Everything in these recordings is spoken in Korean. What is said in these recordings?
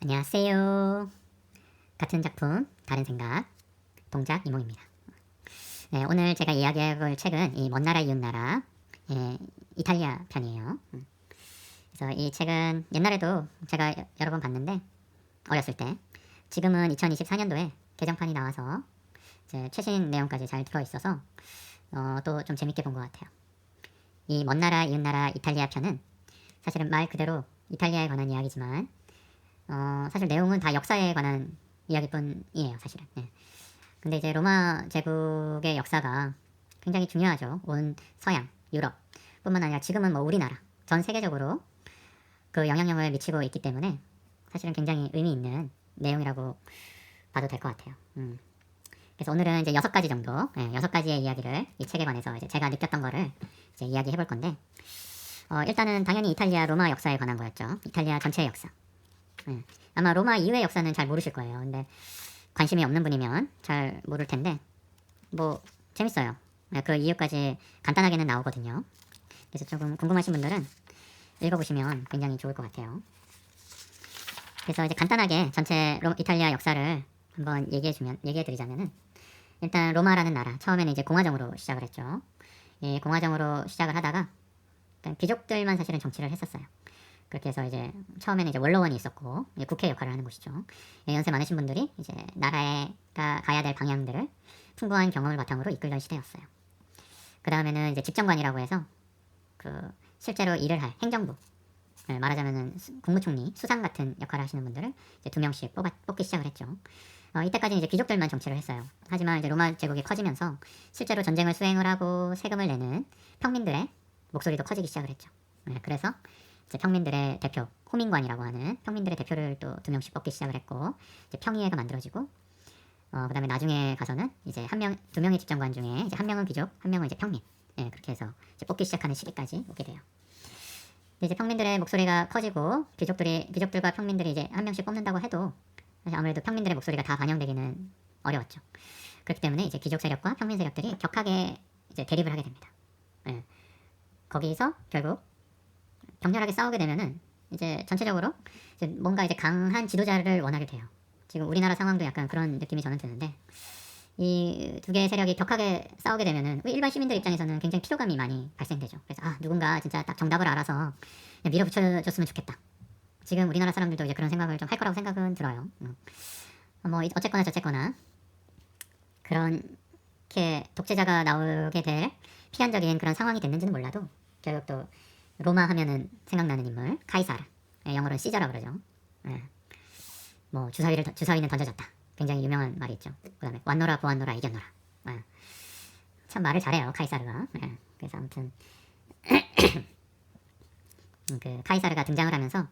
안녕하세요. 같은 작품, 다른 생각, 동작 이몽입니다. 네, 오늘 제가 이야기해볼 책은 이 먼 나라 이웃 나라, 이탈리아 편이에요. 그래서 이 책은 옛날에도 제가 여러 번 봤는데 어렸을 때, 지금은 2024년도에 개정판이 나와서 이제 최신 내용까지 잘 들어있어서 또 좀 재밌게 본 것 같아요. 이 먼 나라 이웃 나라 이탈리아 편은 사실은 말 그대로 이탈리아에 관한 이야기지만 사실 내용은 다 역사에 관한 이야기뿐이에요, 사실은. 네. 근데 이제 로마 제국의 역사가 굉장히 중요하죠. 온 서양, 유럽 뿐만 아니라 지금은 뭐 우리나라, 전 세계적으로 그 영향력을 미치고 있기 때문에 사실은 굉장히 의미 있는 내용이라고 봐도 될 것 같아요. 그래서 오늘은 이제 6가지 정도, 6가지의 이야기를 이 책에 관해서 이제 제가 느꼈던 거를 이제 이야기해 볼 건데, 일단은 당연히 이탈리아 로마 역사에 관한 거였죠. 이탈리아 전체의 역사. 아마 로마 이후의 역사는 잘 모르실 거예요. 근데 관심이 없는 분이면 잘 모를 텐데 뭐 재밌어요. 그 이유까지 간단하게는 나오거든요. 그래서 조금 궁금하신 분들은 읽어보시면 굉장히 좋을 것 같아요. 그래서 이제 간단하게 전체 이탈리아 역사를 한번 얘기해드리자면은, 일단 로마라는 나라 처음에는 이제 공화정으로 시작을 했죠. 이 공화정으로 시작을 하다가 귀족들만 사실은 정치를 했었어요. 그렇게 해서 이제 처음에는 이제 원로원이 있었고 국회 역할을 하는 곳이죠. 연세 많으신 분들이 이제 나라가 가야 될 방향들을 풍부한 경험을 바탕으로 이끌던 시대였어요. 그 다음에는 이제 집정관이라고 해서 그 실제로 일을 할 행정부, 말하자면은 국무총리, 수상 같은 역할을 하시는 분들을 이제 2명씩 뽑기 시작을 했죠. 이때까지는 이제 귀족들만 정치를 했어요. 하지만 이제 로마 제국이 커지면서 실제로 전쟁을 수행을 하고 세금을 내는 평민들의 목소리도 커지기 시작을 했죠. 그래서 이제 평민들의 대표, 호민관이라고 하는 평민들의 대표를 또 2명씩 뽑기 시작을 했고, 이제 평의회가 만들어지고, 그 다음에 나중에 가서는 이제 2명의 집정관 중에 이제 1명은 귀족, 1명은 이제 평민, 그렇게 해서 이제 뽑기 시작하는 시기까지 오게 돼요. 근데 이제 평민들의 목소리가 커지고 귀족들과 평민들이 이제 1명씩 뽑는다고 해도 사실 아무래도 평민들의 목소리가 다 반영되기는 어려웠죠. 그렇기 때문에 이제 귀족 세력과 평민 세력들이 격하게 이제 대립을 하게 됩니다. 거기서 결국 격렬하게 싸우게 되면은 이제 전체적으로 이제 뭔가 이제 강한 지도자를 원하게 돼요. 지금 우리나라 상황도 약간 그런 느낌이 저는 드는데, 이 두 개의 세력이 격하게 싸우게 되면은 일반 시민들 입장에서는 굉장히 피로감이 많이 발생되죠. 그래서 누군가 진짜 딱 정답을 알아서 밀어붙여줬으면 좋겠다. 지금 우리나라 사람들도 이제 그런 생각을 좀 할 거라고 생각은 들어요. 뭐 어쨌거나 저쨌거나 그렇게 독재자가 나오게 될 피한적인 그런 상황이 됐는지는 몰라도 결국 또 로마 하면은 생각나는 인물 카이사르, 영어로는 시저라고 그러죠. 뭐 주사위는 던져졌다. 굉장히 유명한 말이 있죠. 그 다음에 왔노라 보았노라 이겼노라. 참 말을 잘해요, 카이사르가. 그래서 아무튼 그 카이사르가 등장을 하면서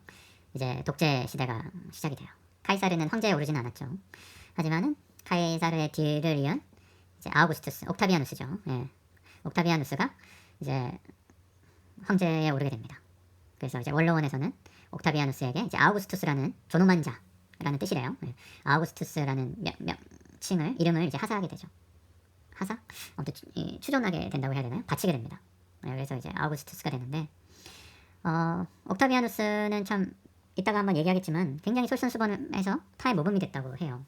이제 독재 시대가 시작이 돼요. 카이사르는 황제에 오르진 않았죠. 하지만은 카이사르의 뒤를 이은 이제 아우구스투스, 옥타비아누스죠. 옥타비아누스가 이제 황제에 오르게 됩니다. 그래서 이제 원로원에서는 옥타비아누스에게 이제 아우구스투스라는 존엄한 자라는 뜻이래요. 아우구스투스라는 이름을 이제 하사하게 되죠. 하사? 아무튼 추존하게 된다고 해야 되나요? 바치게 됩니다. 그래서 이제 아우구스투스가 되는데, 옥타비아누스는 참 이따가 한번 얘기하겠지만 굉장히 솔선수범해서 타의 모범이 됐다고 해요.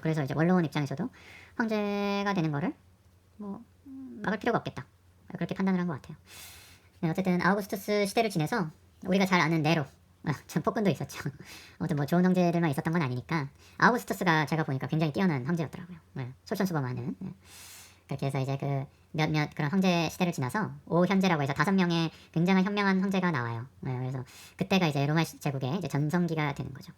그래서 이제 원로원 입장에서도 황제가 되는 거를 뭐 막을 필요가 없겠다, 그렇게 판단을 한 것 같아요. 어쨌든 아우구스투스 시대를 지내서 우리가 잘 아는 네로, 전 폭군도 있었죠. 아무튼 뭐 좋은 황제들만 있었던 건 아니니까 아우구스투스가 제가 보니까 굉장히 뛰어난 황제였더라고요. 솔선수범하는. 그렇게 해서 이제 그 몇몇 그런 황제 시대를 지나서 오현제라고 해서 5명의 굉장한 현명한 황제가 나와요. 그래서 그때가 이제 로마 제국의 이제 전성기가 되는 거죠.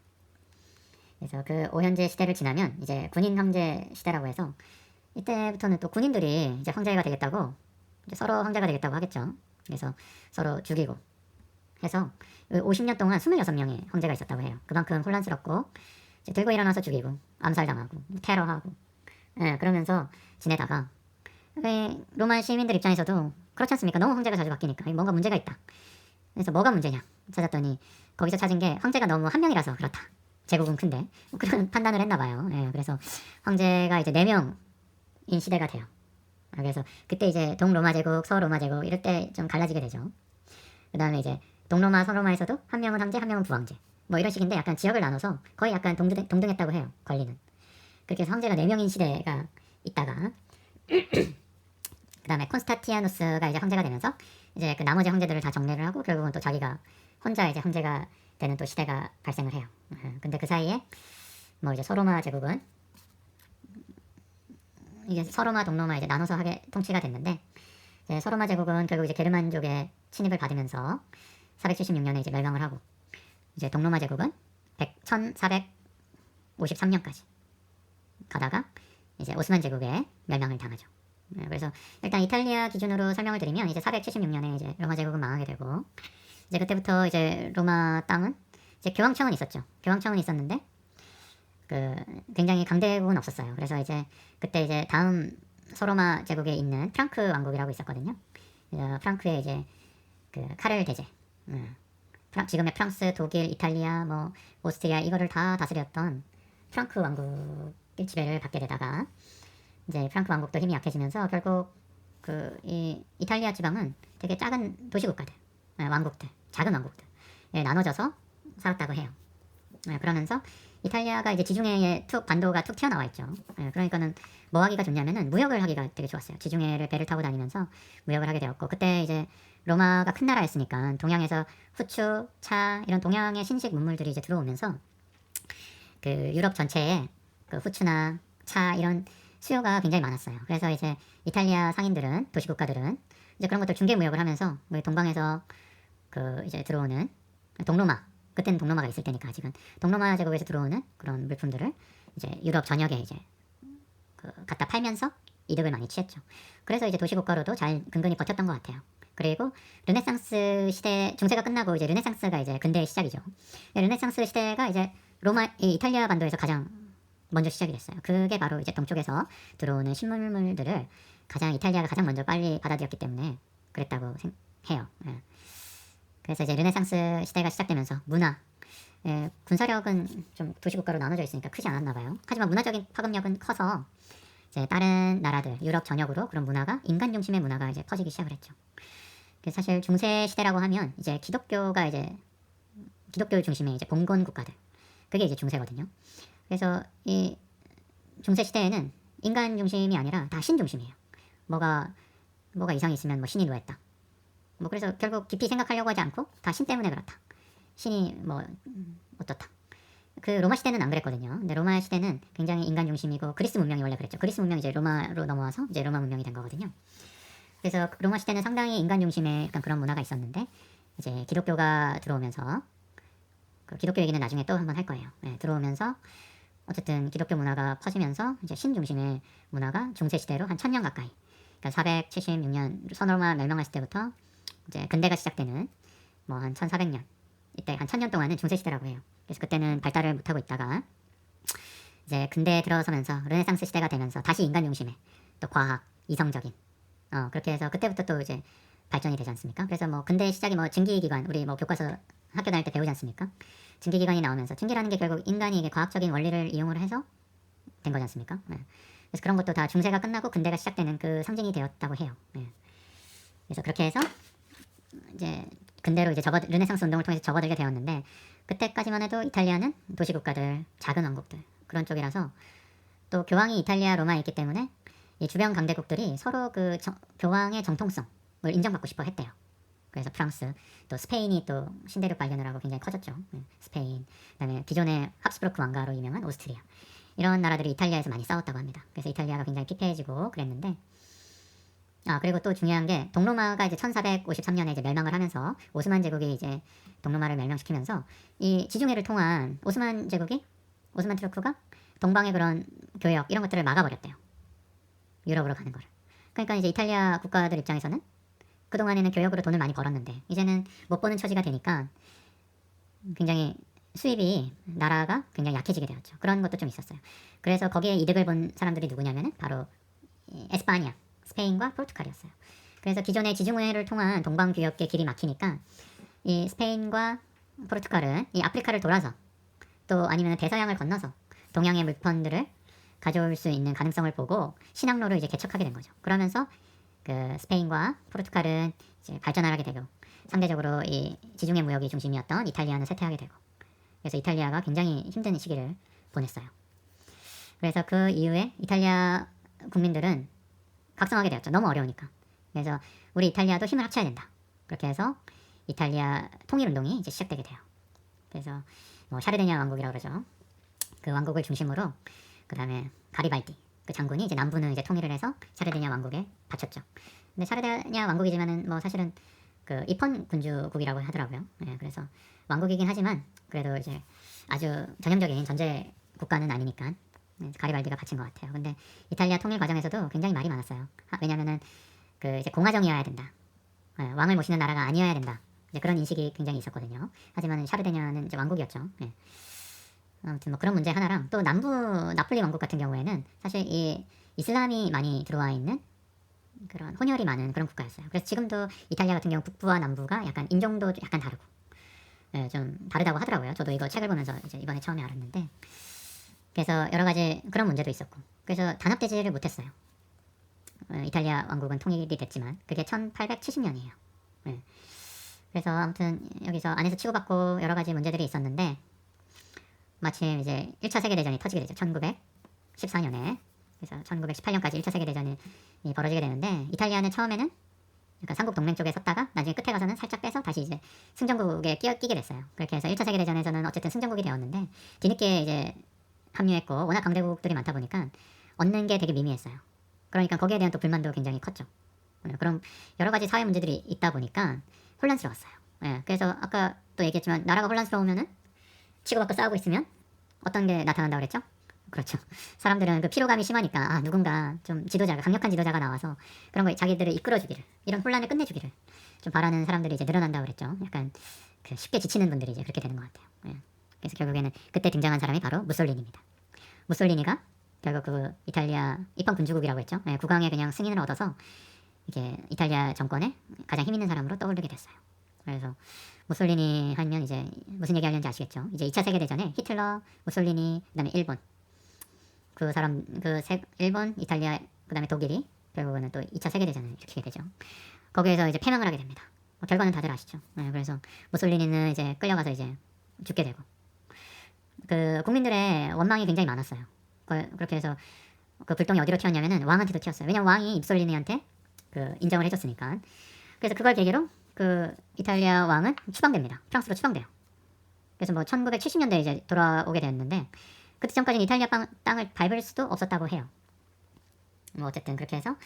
그래서 그 오현제 시대를 지나면 이제 군인 황제 시대라고 해서 이때부터는 또 군인들이 이제 황제가 되겠다고 이제 서로 황제가 되겠다고 하겠죠. 그래서 서로 죽이고 해서 50년 동안 26명의 황제가 있었다고 해요. 그만큼 혼란스럽고 이제 들고 일어나서 죽이고 암살당하고 테러하고 그러면서 지내다가 로마 시민들 입장에서도 그렇지 않습니까? 너무 황제가 자주 바뀌니까 뭔가 문제가 있다. 그래서 뭐가 문제냐 찾았더니 거기서 찾은 게 황제가 너무 한 명이라서 그렇다. 제국은 큰데 그런 판단을 했나 봐요. 그래서 황제가 이제 4명인 시대가 돼요. 그래서 그때 이제 동로마 제국, 서로마 제국 이럴 때 좀 갈라지게 되죠. 그 다음에 이제 동로마, 서로마에서도 1명은 황제, 1명은 부황제. 뭐 이런 식인데 약간 지역을 나눠서 거의 약간 동등했다고 해요. 권리는. 그렇게 해서 황제가 4명인 시대가 있다가 그 다음에 콘스타티아누스가 이제 황제가 되면서 이제 그 나머지 황제들을 다 정례를 하고 결국은 또 자기가 혼자 이제 황제가 되는 또 시대가 발생을 해요. 근데 그 사이에 뭐 이제 서로마 제국은 이게 서로마 동로마 이제 나눠서 하게 통치가 됐는데 이제 서로마 제국은 결국 이제 게르만족의 침입을 받으면서 476년에 이제 멸망을 하고 이제 동로마 제국은 1453년까지 가다가 이제 오스만 제국의 멸망을 당하죠. 그래서 일단 이탈리아 기준으로 설명을 드리면 이제 476년에 이제 로마 제국은 망하게 되고 이제 그때부터 이제 로마 땅은 이제 교황청은 있었죠. 교황청은 있었는데 그 굉장히 강대국은 없었어요. 그래서 이제 그때 이제 다음 서로마 제국에 있는 프랑크 왕국이라고 있었거든요. 프랑크의 이제 그 카를 대제, 지금의 프랑스, 독일, 이탈리아, 뭐 오스트리아 이거를 다 다스렸던 프랑크 왕국의 지배를 받게 되다가 이제 프랑크 왕국도 힘이 약해지면서 결국 그 이 이탈리아 지방은 되게 작은 도시국가들, 왕국들, 작은 왕국들 나눠져서 살았다고 해요. 그러면서 이탈리아가 이제 지중해에 반도가 툭 튀어나와 있죠. 그러니까는 뭐 하기가 좋냐면은 무역을 하기가 되게 좋았어요. 지중해를 배를 타고 다니면서 무역을 하게 되었고 그때 이제 로마가 큰 나라였으니까 동양에서 후추, 차 이런 동양의 신식 문물들이 이제 들어오면서 그 유럽 전체에 그 후추나 차 이런 수요가 굉장히 많았어요. 그래서 이제 이탈리아 상인들은 도시국가들은 이제 그런 것들 중개 무역을 하면서 우리 동방에서 그 이제 들어오는 동로마 그때는 동로마가 있을 때니까 아직은 동로마 제국에서 들어오는 그런 물품들을 이제 유럽 전역에 이제 그 갖다 팔면서 이득을 많이 취했죠. 그래서 이제 도시국가로도 잘 근근히 버텼던 것 같아요. 그리고 르네상스 시대 중세가 끝나고 이제 르네상스가 이제 근대의 시작이죠. 르네상스 시대가 이제 이탈리아 반도에서 가장 먼저 시작이 됐어요. 그게 바로 이제 동쪽에서 들어오는 신문물들을 이탈리아가 가장 먼저 빨리 받아들였기 때문에 그랬다고 해요. 그래서 이제 르네상스 시대가 시작되면서 문화, 군사력은 좀 도시국가로 나눠져 있으니까 크지 않았나 봐요. 하지만 문화적인 파급력은 커서 이제 다른 나라들, 유럽 전역으로 그런 문화가 인간 중심의 문화가 이제 퍼지기 시작을 했죠. 사실 중세 시대라고 하면 이제 기독교 중심의 이제 봉건 국가들, 그게 이제 중세거든요. 그래서 이 중세 시대에는 인간 중심이 아니라 다 신 중심이에요. 뭐가 이상이 있으면 뭐 신이 노했다. 뭐 그래서 결국 깊이 생각하려고 하지 않고 다 신 때문에 그렇다. 신이 뭐 어떻다. 그 로마 시대는 안 그랬거든요. 근데 로마 시대는 굉장히 인간 중심이고 그리스 문명이 원래 그랬죠. 그리스 문명이 이제 로마로 넘어와서 이제 로마 문명이 된 거거든요. 그래서 로마 시대는 상당히 인간 중심의 약간 그런 문화가 있었는데 이제 기독교가 들어오면서 그 기독교 얘기는 나중에 또 한번 할 거예요. 들어오면서 어쨌든 기독교 문화가 퍼지면서 이제 신 중심의 문화가 중세 시대로 한 1000년 가까이. 그러니까 476년 서로마 멸망했을 때부터 이제 근대가 시작되는 뭐 한 1400년 이때 한 1000년 동안은 중세 시대라고 해요. 그래서 그때는 발달을 못하고 있다가 이제 근대에 들어서면서 르네상스 시대가 되면서 다시 인간 중심의 또 과학, 이성적인 그렇게 해서 그때부터 또 이제 발전이 되지 않습니까? 그래서 뭐 근대 시작이 뭐 증기기관 우리 뭐 교과서 학교 다닐 때 배우지 않습니까? 증기기관이 나오면서 증기라는 게 결국 인간이 이게 과학적인 원리를 이용을 해서 된 거지 않습니까? 그래서 그런 것도 다 중세가 끝나고 근대가 시작되는 그 상징이 되었다고 해요. 그래서 그렇게 해서 이제 근대로 이제 르네상스 운동을 통해서 접어들게 되었는데 그때까지만 해도 이탈리아는 도시국가들, 작은 왕국들 그런 쪽이라서 또 교황이 이탈리아 로마에 있기 때문에 이 주변 강대국들이 서로 그 교황의 정통성을 인정받고 싶어 했대요. 그래서 프랑스, 또 스페인이 또 신대륙 발견을 하고 굉장히 커졌죠. 스페인, 그다음에 기존의 합스부르크 왕가로 유명한 오스트리아 이런 나라들이 이탈리아에서 많이 싸웠다고 합니다. 그래서 이탈리아가 굉장히 피폐해지고 그랬는데 그리고 또 중요한 게 동로마가 이제 1453년에 이제 멸망을 하면서 오스만 제국이 이제 동로마를 멸망시키면서 이 지중해를 통한 오스만 투르크가 동방의 그런 교역 이런 것들을 막아버렸대요. 유럽으로 가는 거를. 그러니까 이제 이탈리아 국가들 입장에서는 그동안에는 교역으로 돈을 많이 벌었는데 이제는 못 버는 처지가 되니까 굉장히 수입이 나라가 굉장히 약해지게 되었죠. 그런 것도 좀 있었어요. 그래서 거기에 이득을 본 사람들이 누구냐면은 바로 에스파냐, 스페인과 포르투갈이었어요. 그래서 기존의 지중해를 통한 동방 교역의 길이 막히니까 이 스페인과 포르투갈은 이 아프리카를 돌아서 또 아니면 대서양을 건너서 동양의 물품들을 가져올 수 있는 가능성을 보고 신항로를 이제 개척하게 된 거죠. 그러면서 그 스페인과 포르투갈은 이제 발전을 하게 되고 상대적으로 이 지중해 무역이 중심이었던 이탈리아는 쇠퇴하게 되고 그래서 이탈리아가 굉장히 힘든 시기를 보냈어요. 그래서 그 이후에 이탈리아 국민들은 각성하게 되었죠. 너무 어려우니까. 그래서 우리 이탈리아도 힘을 합쳐야 된다. 그렇게 해서 이탈리아 통일운동이 이제 시작되게 돼요. 그래서 뭐 샤르데냐 왕국이라고 그러죠. 그 왕국을 중심으로 그 다음에 가리발디 그 장군이 이제 남부는 이제 통일을 해서 샤르데냐 왕국에 바쳤죠. 근데 샤르데냐 왕국이지만은 뭐 사실은 그 입헌 군주국이라고 하더라고요. 예, 그래서 왕국이긴 하지만 그래도 이제 아주 전형적인 전제 국가는 아니니까 가리발디가 바친 것 같아요. 근데 이탈리아 통일 과정에서도 굉장히 말이 많았어요. 왜냐면은 그 이제 공화정이어야 된다. 예, 왕을 모시는 나라가 아니어야 된다. 이제 그런 인식이 굉장히 있었거든요. 하지만 샤르데냐는 이제 왕국이었죠. 예. 아무튼 뭐 그런 문제 하나랑 또 남부 나폴리 왕국 같은 경우에는 사실 이 이슬람이 많이 들어와 있는 그런 혼혈이 많은 그런 국가였어요. 그래서 지금도 이탈리아 같은 경우 북부와 남부가 약간 인종도 약간 다르고 예, 좀 다르다고 하더라고요. 저도 이거 책을 보면서 이제 이번에 처음에 알았는데 그래서 여러 가지 그런 문제도 있었고 그래서 단합되지를 못했어요. 이탈리아 왕국은 통일이 됐지만 그게 1870년이에요. 예. 그래서 아무튼 여기서 안에서 치고받고 여러 가지 문제들이 있었는데 마침 이제 1차 세계대전이 터지게 되죠. 1914년에. 그래서 1918년까지 1차 세계대전이 벌어지게 되는데 이탈리아는 처음에는 약간 삼국 동맹 쪽에 섰다가 나중에 끝에 가서는 살짝 빼서 다시 이제 승전국에 끼게 됐어요. 그렇게 해서 1차 세계대전에서는 어쨌든 승전국이 되었는데 뒤늦게 이제 합류했고 워낙 강대국들이 많다 보니까 얻는 게 되게 미미했어요. 그러니까 거기에 대한 또 불만도 굉장히 컸죠. 그럼 여러 가지 사회 문제들이 있다 보니까 혼란스러웠어요. 예, 그래서 아까 또 얘기했지만 나라가 혼란스러우면은 치고받고 싸우고 있으면 어떤 게 나타난다고 그랬죠? 그렇죠. 사람들은 그 피로감이 심하니까 누군가 좀 지도자가 강력한 지도자가 나와서 그런 거 자기들을 이끌어주기를 이런 혼란을 끝내주기를 좀 바라는 사람들이 이제 늘어난다고 그랬죠. 약간 그 쉽게 지치는 분들이 이제 그렇게 되는 것 같아요. 예. 그래서 결국에는 그때 등장한 사람이 바로 무솔리니입니다. 무솔리니가 결국 그 이탈리아 입헌 군주국이라고 했죠. 예, 국왕의 그냥 승인을 얻어서 이게 이탈리아 정권에 가장 힘 있는 사람으로 떠오르게 됐어요. 그래서 무솔리니 하면 이제 무슨 얘기 하려는지 아시겠죠? 이제 2차 세계대전에 히틀러, 무솔리니, 그다음에 일본 그 사람 일본, 이탈리아, 그다음에 독일이 결국은 또 2차 세계대전을 일으키게 되죠. 거기에서 이제 패망을 하게 됩니다. 결과는 다들 아시죠? 네, 그래서 무솔리니는 이제 끌려가서 이제 죽게 되고 그 국민들의 원망이 굉장히 많았어요. 그렇게 해서 그 불똥이 어디로 튀었냐면은 왕한테도 튀었어요. 왜냐면 왕이 무솔리니한테 그 인정을 해줬으니까. 그래서 그걸 계기로 그 이탈리아 왕은 추방됩니다. 프랑스로 추방돼요. 그래서 뭐 1970년대에 이제 돌아오게 되었는데 그때 전까지는 이탈리아 땅을 밟을 수도 없었다고 해요. 뭐 어쨌든 그렇게 해서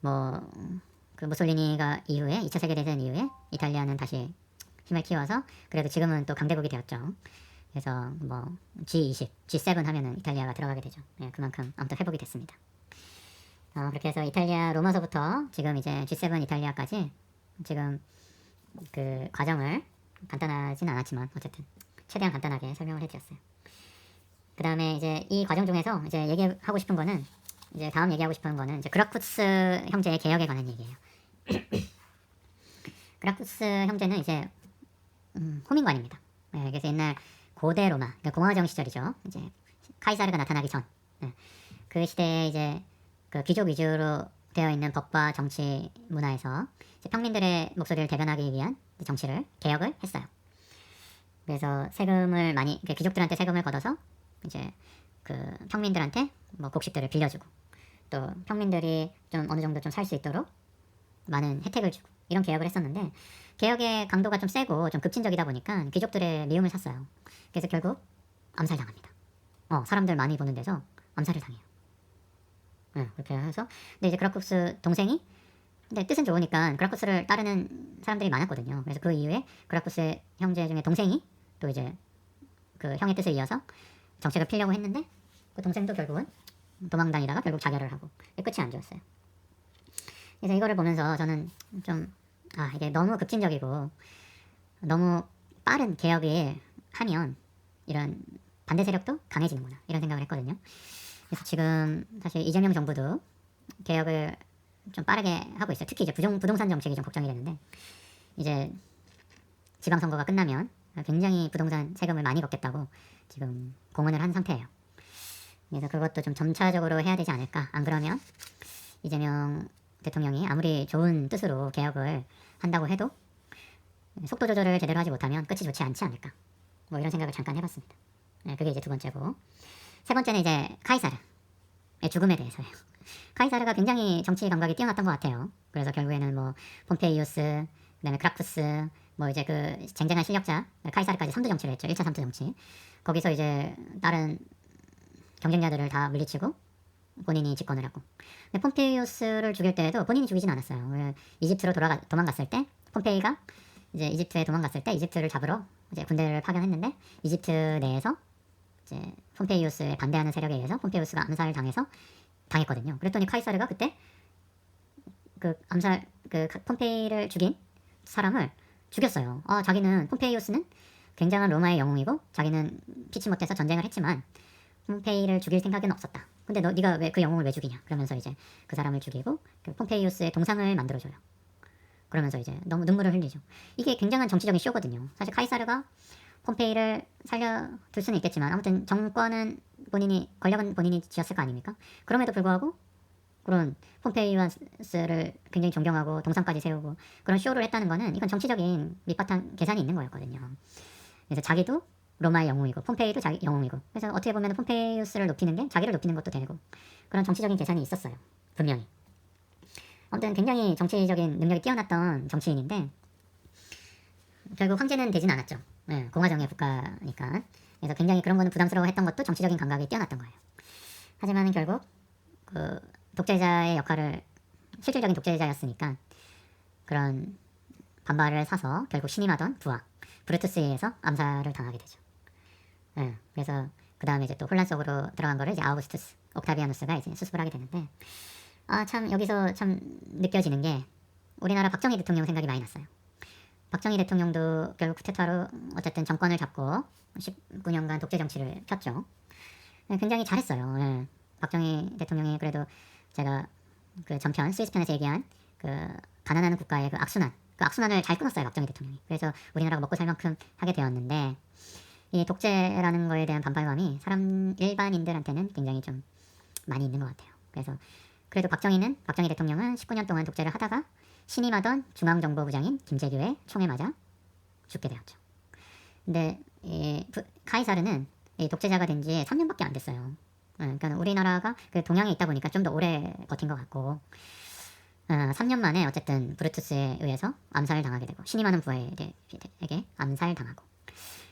뭐 그 무솔리니가 이후에 2차 세계대전 이후에 이탈리아는 다시 힘을 키워서 그래도 지금은 또 강대국이 되었죠. 그래서 뭐 G20, G7 하면은 이탈리아가 들어가게 되죠. 예, 그만큼 아무튼 회복이 됐습니다. 그렇게 해서 이탈리아 로마서부터 지금 이제 G7 이탈리아까지 지금 그 과정을 간단하진 않았지만 어쨌든 최대한 간단하게 설명을 해드렸어요. 그 다음에 이제 이 과정 중에서 이제 얘기하고 싶은 거는 이제 다음 얘기하고 싶은 거는 이제 그라쿠스 형제의 개혁에 관한 얘기예요. 그라쿠스 형제는 이제 호민관입니다. 네, 그래서 옛날 고대 로마, 그러니까 공화정 시절이죠. 이제 카이사르가 나타나기 전, 네, 그 시대에 이제 그 귀족 위주로 되어 있는 법과 정치 문화에서 이제 평민들의 목소리를 대변하기 위한 정치를 개혁을 했어요. 그래서 세금을 많이 귀족들한테 세금을 걷어서 이제 그 평민들한테 뭐 곡식들을 빌려주고 또 평민들이 좀 어느 정도 좀 살 수 있도록 많은 혜택을 주고 이런 개혁을 했었는데 개혁의 강도가 좀 세고 좀 급진적이다 보니까 귀족들의 미움을 샀어요. 그래서 결국 암살당합니다. 사람들 많이 보는 데서 암살을 당해요. 네, 그렇게 해서 근데 이제 그라쿠스 동생이 근데 뜻은 좋으니까 그라쿠스를 따르는 사람들이 많았거든요. 그래서 그 이후에 그라쿠스의 형제 중에 동생이 또 이제 그 형의 뜻을 이어서 정책을 피려고 했는데 그 동생도 결국은 도망다니다가 결국 자결을 하고 끝이 안 좋았어요. 그래서 이거를 보면서 저는 좀 이게 너무 급진적이고 너무 빠른 개혁을 하면 이런 반대 세력도 강해지는구나 이런 생각을 했거든요. 그래서 지금 사실 이재명 정부도 개혁을 좀 빠르게 하고 있어요. 특히 이제 부동산 정책이 좀 걱정이 되는데 이제 지방선거가 끝나면 굉장히 부동산 세금을 많이 걷겠다고 지금 공언을 한 상태예요. 그래서 그것도 좀 점차적으로 해야 되지 않을까. 안 그러면 이재명 대통령이 아무리 좋은 뜻으로 개혁을 한다고 해도 속도 조절을 제대로 하지 못하면 끝이 좋지 않지 않을까. 뭐 이런 생각을 잠깐 해봤습니다. 그게 이제 두 번째고, 세 번째는 이제 카이사르의 죽음에 대해서예요. 카이사르가 굉장히 정치 감각이 뛰어났던 것 같아요. 그래서 결국에는 뭐 폼페이우스, 그다음에 그라쿠스, 뭐 이제 그 쟁쟁한 실력자 카이사르까지 3두 정치를 했죠. 1차 3두 정치. 거기서 이제 다른 경쟁자들을 다 물리치고 본인이 집권을 하고. 근데 폼페이우스를 죽일 때에도 본인이 죽이진 않았어요. 이집트로 도망갔을 때 폼페이가 이제 이집트에 도망갔을 때 이집트를 잡으러 이제 군대를 파견했는데 이집트 내에서 이제 폼페이우스에 반대하는 세력에 의해서 폼페이우스가 암살을 당했거든요. 그랬더니 카이사르가 그때 그 폼페이를 죽인 사람을 죽였어요. 자기는 폼페이우스는 굉장한 로마의 영웅이고 자기는 피치 못해서 전쟁을 했지만 폼페이를 죽일 생각은 없었다. 근데 네가 왜 그 영웅을 왜 죽이냐? 그러면서 이제 그 사람을 죽이고 그 폼페이우스의 동상을 만들어줘요. 그러면서 이제 너무 눈물을 흘리죠. 이게 굉장한 정치적인 쇼거든요. 사실 카이사르가 폼페이를 살려둘 수는 있겠지만 아무튼 정권은 권력은 본인이 쥐었을 거 아닙니까? 그럼에도 불구하고 그런 폼페이우스를 굉장히 존경하고 동상까지 세우고 그런 쇼를 했다는 거는 이건 정치적인 밑바탕 계산이 있는 거였거든요. 그래서 자기도 로마의 영웅이고 폼페이도 자기 영웅이고 그래서 어떻게 보면 폼페이우스를 높이는 게 자기를 높이는 것도 되고 그런 정치적인 계산이 있었어요. 분명히. 아무튼 굉장히 정치적인 능력이 뛰어났던 정치인인데 결국 황제는 되진 않았죠. 공화정의 국가니까. 그래서 굉장히 그런 거는 부담스러워했던 것도 정치적인 감각이 뛰어났던 거예요. 하지만 결국 그 독재자의 역할을 실질적인 독재자였으니까 그런 반발을 사서 결국 신임하던 부하 브루투스에 의해서 암살을 당하게 되죠. 그래서 그 다음에 이제 또 혼란 속으로 들어간 거를 이제 아우구스투스 옥타비아누스가 이제 수습을 하게 되는데 참 여기서 참 느껴지는 게 우리나라 박정희 대통령 생각이 많이 났어요. 박정희 대통령도 결국 쿠데타로 어쨌든 정권을 잡고 19년간 독재 정치를 폈죠. 굉장히 잘했어요. 박정희 대통령이 그래도 제가 그 전편 스위스 편에서 얘기한 그 가난한 국가의 그 악순환을 잘 끊었어요. 박정희 대통령이. 그래서 우리나라가 먹고 살 만큼 하게 되었는데 이 독재라는 거에 대한 반발감이 일반인들한테는 굉장히 좀 많이 있는 것 같아요. 그래서 그래도 박정희 대통령은 19년 동안 독재를 하다가 신임하던 중앙정보부장인 김재규의 총에 맞아 죽게 되었죠. 근데 카이사르는 독재자가 된 지 3년밖에 안 됐어요. 그러니까 우리나라가 그 동양에 있다 보니까 좀 더 오래 버틴 것 같고 3년 만에 어쨌든 브루투스에 의해서 암살을 당하게 되고 신임하는 부하에게 암살당하고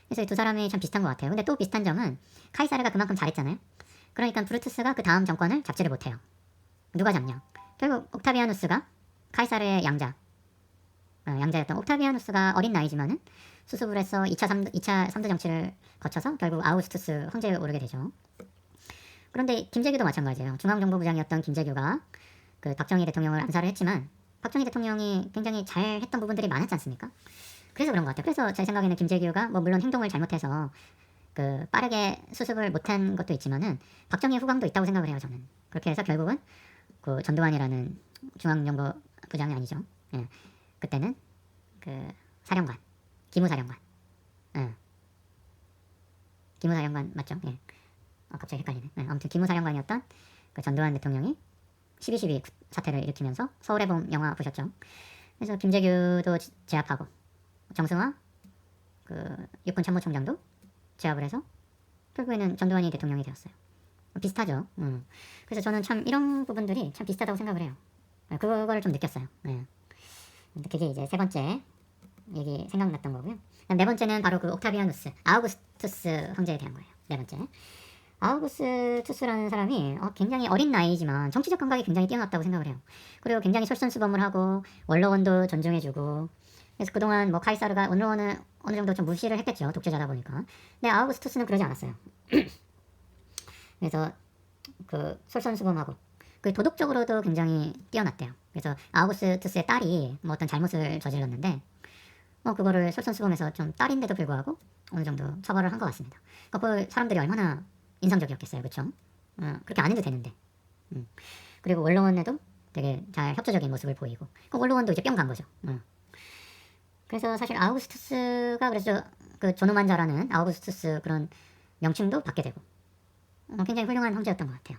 그래서 이 두 사람이 참 비슷한 것 같아요. 근데 또 비슷한 점은 카이사르가 그만큼 잘했잖아요. 그러니까 브루투스가 그 다음 정권을 잡지를 못해요. 누가 잡냐? 결국 옥타비아누스가 카이사르의 양자였던 옥타비아누스가 어린 나이지만은 수습을 해서 2차 3두 정치를 거쳐서 결국 아우구스투스 황제에 오르게 되죠. 그런데 김재규도 마찬가지예요. 중앙정보부장이었던 김재규가 그 박정희 대통령을 암살을 했지만 박정희 대통령이 굉장히 잘했던 부분들이 많았지 않습니까? 그래서 그런 것 같아요. 그래서 제 생각에는 김재규가 뭐 물론 행동을 잘못해서 그 빠르게 수습을 못한 것도 있지만은 박정희의 후광도 있다고 생각을 해요. 저는 그렇게 해서 결국은 그 전두환이라는 중앙정보부장이 아니죠. 그때는 그 사령관, 기무사령관, 기무사령관 맞죠? 갑자기 헷갈리네. 아무튼 기무사령관이었던 그 전두환 대통령이 12.12 사태를 일으키면서 서울의 봄 영화 보셨죠? 그래서 김재규도 제압하고 정승화 그 육군 참모총장도 제압을 해서 결국에는 전두환이 대통령이 되었어요. 비슷하죠. 그래서 저는 참 이런 부분들이 참 비슷하다고 생각을 해요. 그거를 좀 느꼈어요. 그게 이제 세 번째 얘기 생각났던 거고요. 네 번째는 바로 그 옥타비아누스, 아우구스투스 황제에 대한 거예요. 네 번째. 아우구스투스라는 사람이 굉장히 어린 나이지만 정치적 감각이 굉장히 뛰어났다고 생각을 해요. 그리고 굉장히 솔선수범을 하고 원로원도 존중해주고 그래서 그동안 뭐 카이사르가 원로원은 어느 정도 좀 무시를 했겠죠. 독재자다 보니까. 근데 아우구스투스는 그러지 않았어요. 그래서 그 솔선수범하고 그 도덕적으로도 굉장히 뛰어났대요. 그래서 아우구스투스의 딸이 뭐 어떤 잘못을 저질렀는데 그거를 솔선수범해서 좀 딸인데도 불구하고 어느 정도 처벌을 한 것 같습니다. 그 사람들이 얼마나 인상적이었겠어요. 그쵸? 그렇게 안 해도 되는데. 그리고 원로원에도 되게 잘 협조적인 모습을 보이고 그 원로원도 이제 뿅 간 거죠. 그래서 사실 아우구스투스가 그래서 그 존엄한 자라는 아우구스투스 그런 명칭도 받게 되고 굉장히 훌륭한 황제였던 것 같아요.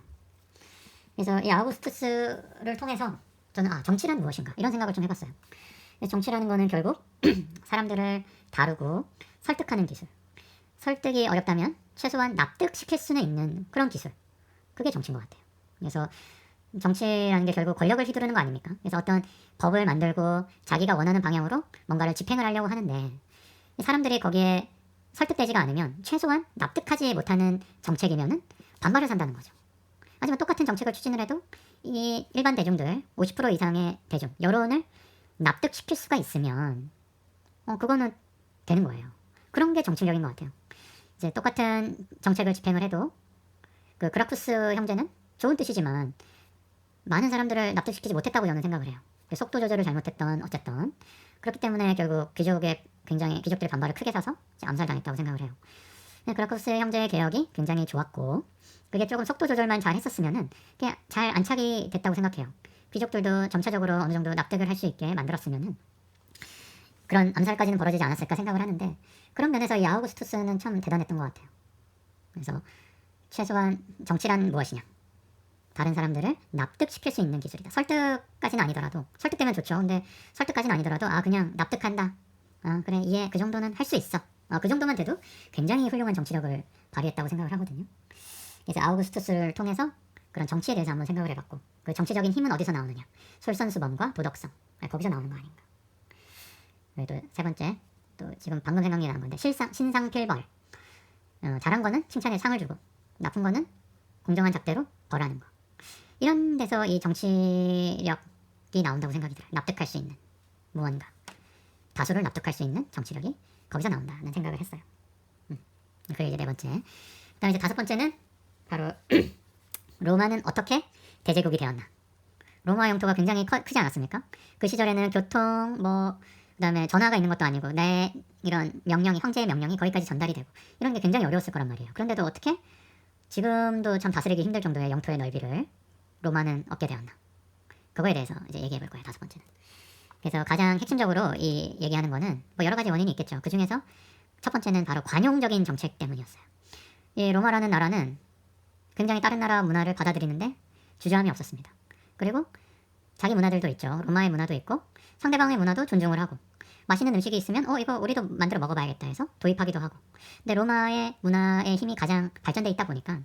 그래서 이 아우구스투스를 통해서 저는 정치란 무엇인가 이런 생각을 좀 해봤어요. 정치라는 거는 결국 사람들을 다루고 설득하는 기술. 설득이 어렵다면 최소한 납득시킬 수는 있는 그런 기술. 그게 정치인 것 같아요. 그래서 정치라는 게 결국 권력을 휘두르는 거 아닙니까? 그래서 어떤 법을 만들고 자기가 원하는 방향으로 뭔가를 집행을 하려고 하는데 사람들이 거기에 설득되지가 않으면 최소한 납득하지 못하는 정책이면은 반발을 산다는 거죠. 하지만 똑같은 정책을 추진을 해도 이 일반 대중들 50% 이상의 대중 여론을 납득시킬 수가 있으면 그거는 되는 거예요. 그런 게 정치력인 것 같아요. 이제 똑같은 정책을 집행을 해도 그 그라쿠스 형제는 좋은 뜻이지만 많은 사람들을 납득시키지 못했다고 저는 생각을 해요. 속도 조절을 잘못했던 어쨌든 그렇기 때문에 결국 귀족들의 반발을 크게 사서 암살당했다고 생각을 해요. 그라쿠스 형제의 개혁이 굉장히 좋았고 그게 조금 속도 조절만 잘 했었으면은 그게 잘 안착이 됐다고 생각해요. 귀족들도 점차적으로 어느 정도 납득을 할 수 있게 만들었으면은 그런 암살까지는 벌어지지 않았을까 생각을 하는데 그런 면에서 이 아우구스투스는 참 대단했던 것 같아요. 그래서 최소한 정치란 무엇이냐? 다른 사람들을 납득시킬 수 있는 기술이다. 설득까지는 아니더라도 설득되면 좋죠. 근데 설득까지는 아니더라도 그냥 납득한다. 그래 이해 그 정도는 할 수 있어. 그 정도만 돼도 굉장히 훌륭한 정치력을 발휘했다고 생각을 하거든요. 그래서 아우구스투스를 통해서 그런 정치에 대해서 한번 생각을 해봤고 그 정치적인 힘은 어디서 나오느냐? 솔선수범과 도덕성. 거기서 나오는 거 아닌가? 그리고 또 세 번째 또 지금 방금 생각이 나는 건데 신상필벌. 잘한 거는 칭찬에 상을 주고 나쁜 거는 공정한 잣대로 벌하는 거. 이런 데서 이 정치력이 나온다고 생각이 들어요. 납득할 수 있는 무언가 다수를 납득할 수 있는 정치력이 거기서 나온다는 생각을 했어요. 그게 이제 네 번째. 그다음에 이제 다섯 번째는 바로 로마는 어떻게 대제국이 되었나. 로마 영토가 굉장히 크지 않았습니까? 그 시절에는 교통 그다음에 전화가 있는 것도 아니고 내 이런 명령이 황제의 명령이 거기까지 전달이 되고 이런 게 굉장히 어려웠을 거란 말이에요. 그런데도 어떻게 지금도 참 다스리기 힘들 정도의 영토의 넓이를 로마는 얻게 되었나. 그거에 대해서 이제 얘기해 볼 거예요. 다섯 번째는. 그래서 가장 핵심적으로 이 얘기하는 거는 여러 가지 원인이 있겠죠. 그 중에서 첫 번째는 바로 관용적인 정책 때문이었어요. 이 로마라는 나라는 굉장히 다른 나라 문화를 받아들이는데 주저함이 없었습니다. 그리고 자기 문화들도 있죠. 로마의 문화도 있고 상대방의 문화도 존중을 하고 맛있는 음식이 있으면 이거 우리도 만들어 먹어봐야겠다 해서 도입하기도 하고. 근데 로마의 문화의 힘이 가장 발전돼 있다 보니까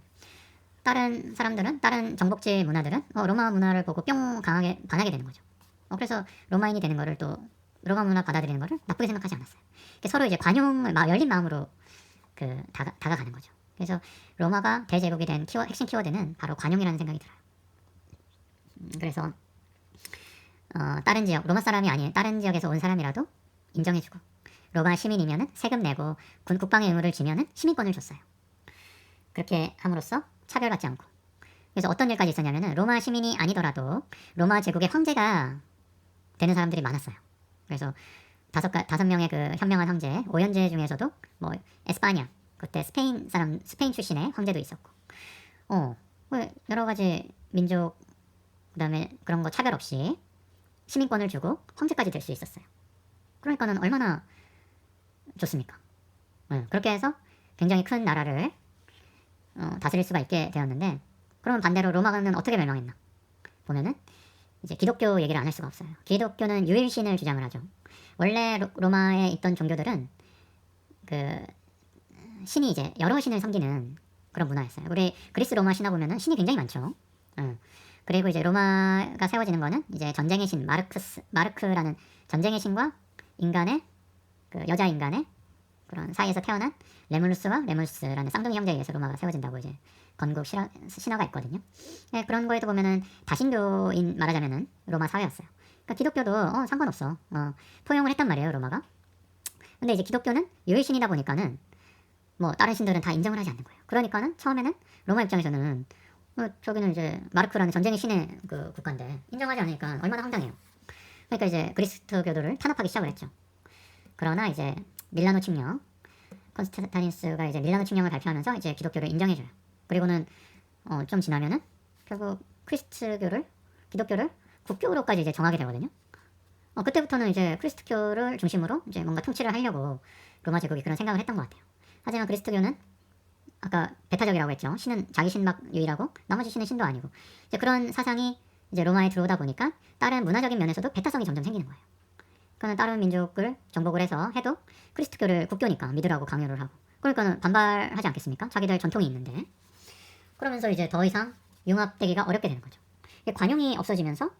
다른 사람들은 다른 정복지 문화들은 로마 문화를 보고 뿅 강하게 반하게 되는 거죠. 그래서 로마인이 되는 거를 또 로마 문화 받아들이는 거를 나쁘게 생각하지 않았어요. 서로 이제 관용을 열린 마음으로 다가가는 거죠. 그래서 로마가 대제국이 된 핵심 키워드는 바로 관용이라는 생각이 들어요. 그래서 다른 지역 로마 사람이 아닌 다른 지역에서 온 사람이라도 인정해주고 로마 시민이면은 세금 내고 국방의 의무를 지면은 시민권을 줬어요. 그렇게 함으로써 차별받지 않고. 그래서 어떤 일까지 있었냐면은 로마 시민이 아니더라도 로마 제국의 황제가 되는 사람들이 많았어요. 그래서 다섯 명의 그 현명한 황제 오연제 중에서도 에스파냐 그때 스페인 출신의 황제도 있었고 여러 가지 민족 그다음에 그런 거 차별 없이 시민권을 주고 황제까지 될 수 있었어요. 그러니까는 얼마나 좋습니까? 그렇게 해서 굉장히 큰 나라를 다스릴 수가 있게 되었는데 그러면 반대로 로마는 어떻게 멸망했나 보면은 이제 기독교 얘기를 안 할 수가 없어요. 기독교는 유일신을 주장을 하죠. 원래 로마에 있던 종교들은 그 신이 이제 여러 신을 섬기는 그런 문화였어요. 우리 그리스 로마 신화 보면은 신이 굉장히 많죠. 그리고 이제 로마가 세워지는 거는 이제 전쟁의 신 마르크라는 전쟁의 신과 인간의 여자 인간의 그런 사이에서 태어난 레물루스라는 쌍둥이 형제에 의해서 로마가 세워진다고 이제 건국 신화가 있거든요. 그런 거에도 보면은 다신교인 말하자면은 로마 사회였어요. 그러니까 기독교도 상관없어. 포용을 했단 말이에요, 로마가. 근데 이제 기독교는 유일신이다 보니까는 다른 신들은 다 인정을 하지 않는 거예요. 그러니까는 처음에는 로마 입장에서는 저기는 이제 마르크라는 전쟁의 신의 그 국가인데 인정하지 않으니까 얼마나 황당해요. 그러니까 이제 그리스도교도를 탄압하기 시작을 했죠. 그러나 이제 밀라노 칙령 콘스탄티누스가 이제 밀라노 칙령을 발표하면서 이제 기독교를 인정해줘요. 그리고는 좀 지나면은 결국 기독교를 국교로까지 이제 정하게 되거든요. 그때부터는 이제 그리스도교를 중심으로 이제 뭔가 통치를 하려고 로마 제국이 그런 생각을 했던 것 같아요. 하지만 그리스도교는 아까 배타적이라고 했죠. 신은 자기 신막 유일하고 나머지 신은 신도 아니고 이제 그런 사상이 이제 로마에 들어오다 보니까 다른 문화적인 면에서도 배타성이 점점 생기는 거예요. 그러면 다른 민족을 정복을 해서 해도 그리스도교를 국교니까 믿으라고 강요를 하고 그러니까는 반발하지 않겠습니까? 자기들 전통이 있는데. 그러면서 이제 더 이상 융합되기가 어렵게 되는 거죠. 관용이 없어지면서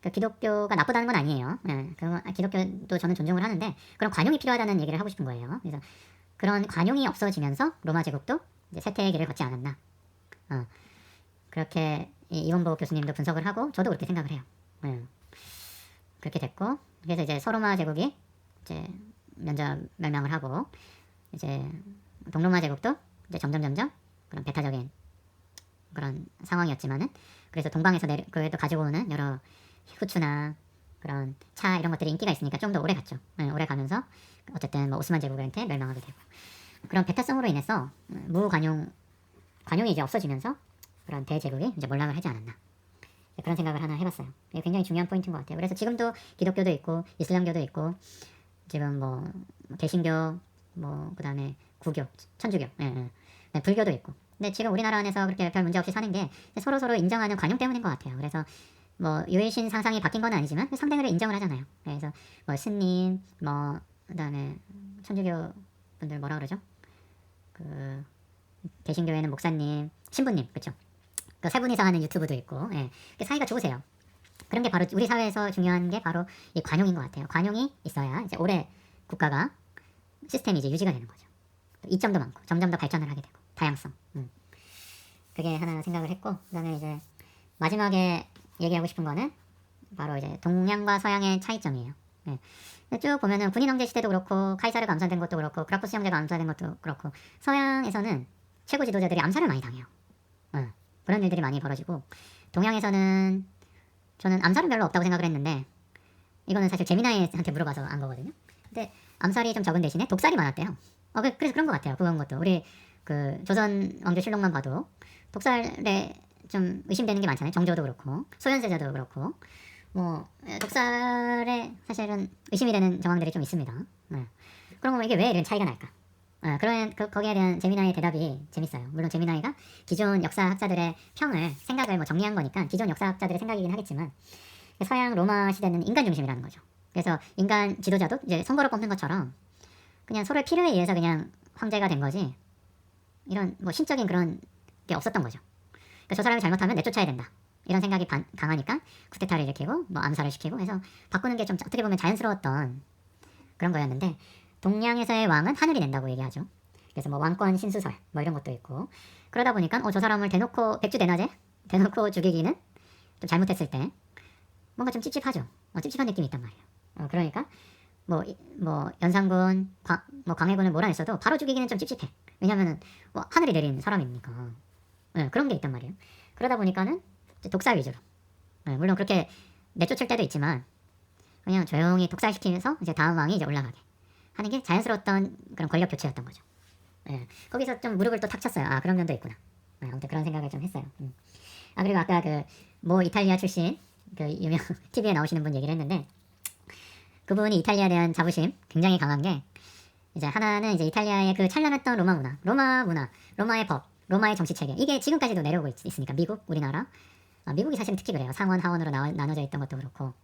그러니까 기독교가 나쁘다는 건 아니에요. 예, 기독교도 저는 존중을 하는데 그런 관용이 필요하다는 얘기를 하고 싶은 거예요. 그래서 그런 관용이 없어지면서 로마 제국도 이제 쇠퇴의 길을 걷지 않았나. 그렇게 이원보 교수님도 분석을 하고 저도 그렇게 생각을 해요. 예. 그렇게 됐고 그래서 이제 서로마 제국이 이제 면접 멸망을 하고 이제 동로마 제국도 이제 점점 그런 배타적인 그런 상황이었지만은 그래서 동방에서 그래도 가지고 오는 여러 후추나 그런 차 이런 것들이 인기가 있으니까 좀 더 오래 갔죠. 네, 오래 가면서 어쨌든 뭐 오스만 제국한테 멸망하게 되고 그런 배타성으로 인해서 관용이 이제 없어지면서 그런 대제국이 이제 몰락을 하지 않았나 그런 생각을 하나 해봤어요. 이게 굉장히 중요한 포인트인 것 같아요. 그래서 지금도 기독교도 있고 이슬람교도 있고 지금 뭐 개신교 뭐 그다음에 구교, 천주교, 네, 불교도 있고. 근데 지금 우리나라 안에서 그렇게 별 문제 없이 사는 게 서로 인정하는 관용 때문인 것 같아요. 그래서 뭐 유일신 상상이 바뀐 건 아니지만 상대를 인정을 하잖아요. 그래서 뭐 스님, 뭐 그다음에 천주교 분들 뭐라 그러죠? 그 개신교에는 목사님, 신부님, 그렇죠? 그 세 분이서 하는 유튜브도 있고, 예. 사이가 좋으세요. 그런 게 바로 우리 사회에서 중요한 게 바로 이 관용인 것 같아요. 관용이 있어야 이제 오래 국가가 시스템이 이제 유지가 되는 거죠. 이점도 많고 점점 더 발전을 하게 되고 다양성. 그게 하나 생각을 했고 그다음에 이제 마지막에 얘기하고 싶은 거는 바로 이제 동양과 서양의 차이점이에요. 예. 쭉 보면은 군인 황제 시대도 그렇고 카이사르가 암살된 것도 그렇고 그라쿠스 형제가 암살된 것도 그렇고 서양에서는 최고 지도자들이 암살을 많이 당해요. 그런 일들이 많이 벌어지고 동양에서는 저는 암살은 별로 없다고 생각을 했는데 이거는 사실 제미나이한테 물어봐서 안 거거든요. 근데 암살이 좀 적은 대신에 독살이 많았대요. 그래서 그런 것 같아요. 그건 것도 우리 그 조선 왕조 실록만 봐도 독살에 좀 의심되는 게 많잖아요. 정조도 그렇고 소현세자도 그렇고 뭐 독살에 사실은 의심이 되는 정황들이 좀 있습니다. 그런 거 이게 왜 이런 차이가 날까? 그런 거기에 대한 제미나이의 대답이 재밌어요. 물론 제미나이가 기존 역사학자들의 생각을 뭐 정리한 거니까 기존 역사학자들의 생각이긴 하겠지만 서양 로마 시대는 인간 중심이라는 거죠. 그래서 인간 지도자도 이제 선거를 뽑는 것처럼 그냥 서로의 필요에 의해서 그냥 황제가 된 거지 이런 뭐 신적인 그런 게 없었던 거죠. 그러니까 저 사람이 잘못하면 내쫓아야 된다. 이런 생각이 강하니까 쿠데타를 일으키고 뭐 암살을 시키고 해서 바꾸는 게 좀 어떻게 보면 자연스러웠던 그런 거였는데 동양에서의 왕은 하늘이 낸다고 얘기하죠. 그래서 뭐 왕권 신수설 뭐 이런 것도 있고 그러다 보니까 저 사람을 대놓고 백주대낮에 대놓고 죽이기는 좀 잘못했을 때 뭔가 좀 찝찝하죠. 찝찝한 느낌이 있단 말이에요. 그러니까 뭐 연산군, 광해군을 몰아냈어도 바로 죽이기는 좀 찝찝해. 왜냐면은 뭐 하늘이 내린 사람이니까. 그런 게 있단 말이에요. 그러다 보니까는 독살 위주로. 물론 그렇게 내쫓을 때도 있지만 그냥 조용히 독살시키면서 이제 다음 왕이 이제 올라가게 하는 게 자연스러웠던 그런 권력 교체였던 거죠. 거기서 좀 무릎을 또 탁 쳤어요. 그런 면도 있구나. 아무튼 그런 생각을 좀 했어요. 그리고 아까 뭐 이탈리아 출신 그 유명 TV에 나오시는 분 얘기를 했는데 그분이 이탈리아에 대한 자부심 굉장히 강한 게 이제 하나는 이제 이탈리아의 그 찬란했던 로마 문화, 로마의 법, 로마의 정치 체계 이게 지금까지도 내려오고 있으니까 미국, 우리나라 미국이 사실은 특히 그래요. 상원, 하원으로 나눠져 있던 것도 그렇고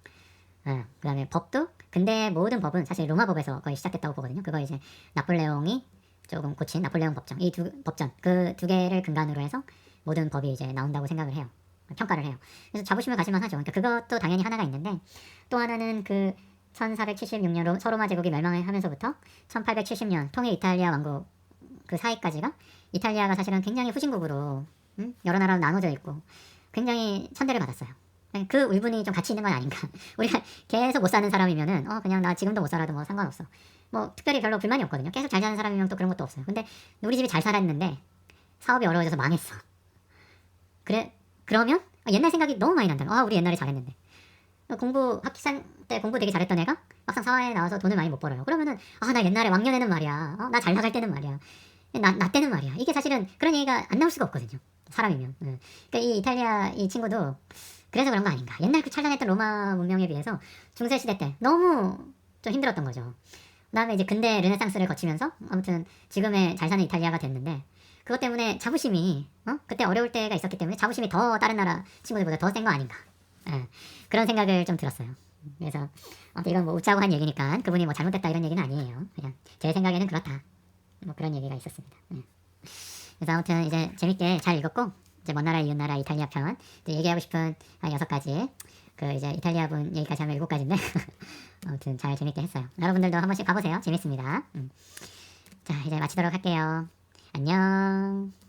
그다음에 법도 근데 모든 법은 사실 로마 법에서 거의 시작됐다고 보거든요. 그거 이제 나폴레옹이 조금 고친 나폴레옹 법정 이 법전 그 두 개를 근간으로 해서 모든 법이 이제 나온다고 생각을 해요. 평가를 해요. 그래서 자부심을 가질만 하죠. 그러니까 그것도 당연히 하나가 있는데 또 하나는 그 1476년 서로마 제국이 멸망을 하면서부터 1870년 통일 이탈리아 왕국 그 사이까지가 이탈리아가 사실은 굉장히 후진국으로 여러 나라로 나눠져 있고 굉장히 천대를 받았어요. 그 울분이 좀 같이 있는 건 아닌가. 우리가 계속 못 사는 사람이면은 그냥 나 지금도 못 살아도 뭐 상관없어. 뭐 특별히 별로 불만이 없거든요. 계속 잘 사는 사람이면 또 그런 것도 없어요. 근데 우리 집이 잘 살았는데 사업이 어려워져서 망했어. 그러면 옛날 생각이 너무 많이 난다. 우리 옛날에 잘했는데. 학생 때 공부 되게 잘했던 애가 막상 사회에 나와서 돈을 많이 못 벌어요. 그러면은 나 옛날에 왕년에는 말이야. 나 잘 나갈 때는 말이야. 나 때는 말이야. 이게 사실은 그런 얘기가 안 나올 수가 없거든요. 사람이면. 그러니까 이 이탈리아 이 친구도 그래서 그런 거 아닌가. 옛날 그 찬란했던 로마 문명에 비해서 중세시대 때 너무 좀 힘들었던 거죠. 그 다음에 이제 근대 르네상스를 거치면서 아무튼 지금의 잘 사는 이탈리아가 됐는데 그것 때문에 자부심이 그때 어려울 때가 있었기 때문에 자부심이 더 다른 나라 친구들보다 더 센 거 아닌가. 그런 생각을 좀 들었어요. 그래서 이건 뭐 웃자고 한 얘기니까 그분이 뭐 잘못됐다 이런 얘기는 아니에요. 그냥 제 생각에는 그렇다. 뭐 그런 얘기가 있었습니다. 그래서 아무튼 이제 재밌게 잘 읽었고 이제 먼 나라 이웃 나라 이탈리아 편 얘기하고 싶은 한 6가지 그 이제 이탈리아 분 얘기까지 하면 7가지인데 아무튼 잘 재밌게 했어요. 여러분들도 한 번씩 가보세요. 재밌습니다. 자 이제 마치도록 할게요. 안녕.